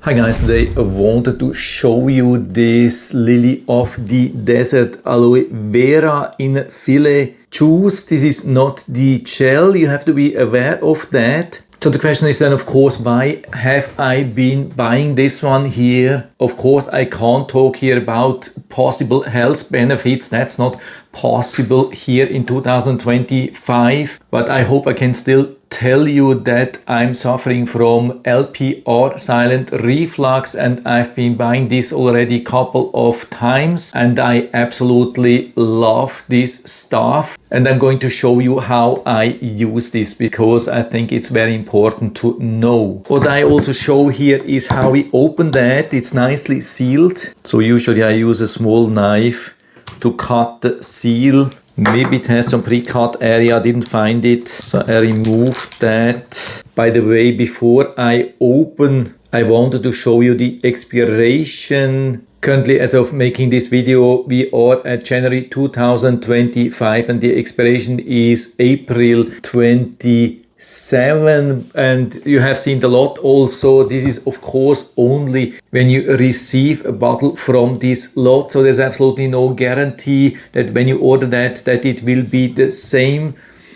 Hi guys, today I wanted to show you this lily of the desert aloe vera in filet juice. This is not the gel, you have to be aware of that. So the question is then, of course, why have I been buying this one here? Of course, I can't talk here about possible health benefits. That's not possible here in 2025. But I hope I can still tell you that I'm suffering from LPR, silent reflux, and I've been buying this already a couple of times and I absolutely love this stuff. And I'm going to show you how I use this because I think it's very important to know. What I also show here is how we open that. It's nicely sealed. So usually I use a small knife to cut the seal. Maybe it has some pre-cut area, I didn't find it, so I removed that. By the way, before I open, I wanted to show you the expiration. Currently, as of making this video, we are at January 2025 and the expiration is April 27, and you have seen the lot also. This is of course only when you receive a bottle from this lot, so there's absolutely no guarantee that when you order that it will be the same.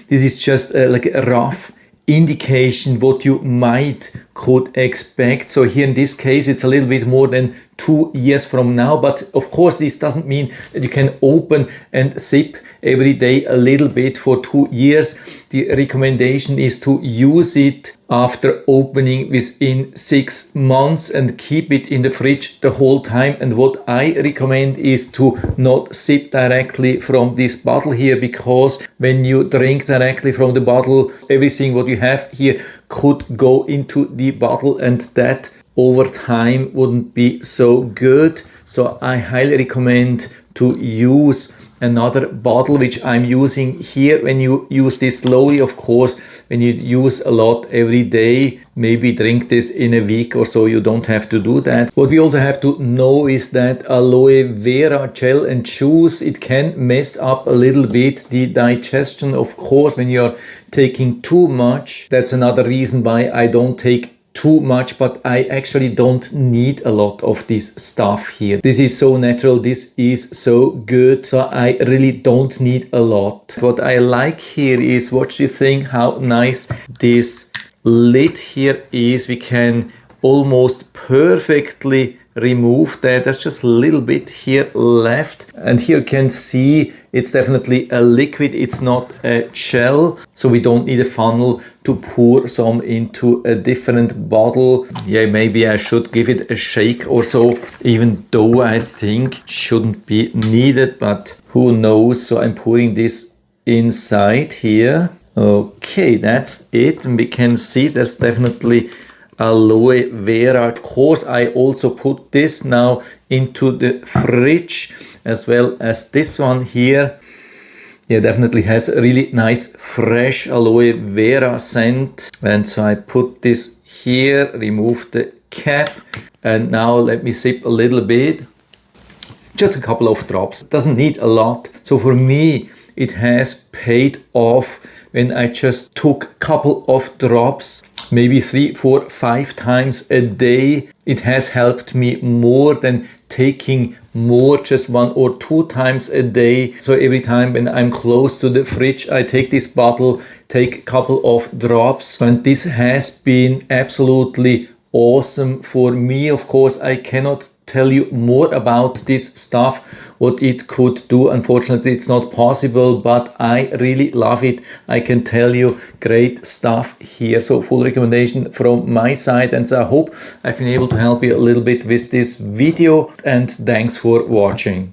This is just like a rough indication what you could expect. So here in this case it's a little bit more than 2 years from now, but of course this doesn't mean that you can open and sip every day a little bit for 2 years. The recommendation is to use it after opening within 6 months and keep it in the fridge the whole time. And what I recommend is to not sip directly from this bottle here, because when you drink directly from the bottle, everything what you have here could go into the bottle and that over time wouldn't be so good. So I highly recommend to use another bottle, which I'm using here. When you use this slowly, of course, when you use a lot every day, maybe drink this in a week or so, you don't have to do that. What we also have to know is that aloe vera gel and juice, it can mess up a little bit the digestion, of course, when you're taking too much. That's another reason why I don't take too much, but I actually don't need a lot of this stuff here. This is so natural, this is so good, so I really don't need a lot. What I like here is, watch this thing, how nice this lid here is. We can almost perfectly remove that. There's just a little bit here left, and here you can see it's definitely a liquid, it's not a gel, so we don't need a funnel to pour some into a different bottle. Yeah, maybe I should give it a shake or so, even though I think shouldn't be needed, but who knows. So I'm pouring this inside here. Okay, that's it, and we can see there's definitely aloe vera. Of course, I also put this now into the fridge, as well as this one here. Yeah, definitely has a really nice fresh aloe vera scent. And so I put this here, remove the cap, and now let me sip a little bit. Just a couple of drops, doesn't need a lot. So for me, it has paid off when I just took a couple of drops, maybe 3, 4, 5 times a day. It has helped me more than taking more just 1 or 2 times a day. So every time when I'm close to the fridge, I take this bottle, take a couple of drops, and this has been absolutely awesome for me. Of course, I cannot tell you more about this stuff, what it could do. Unfortunately, it's not possible, but I really love it. I can tell you, great stuff here. So full recommendation from my side, and so I hope I've been able to help you a little bit with this video, and thanks for watching.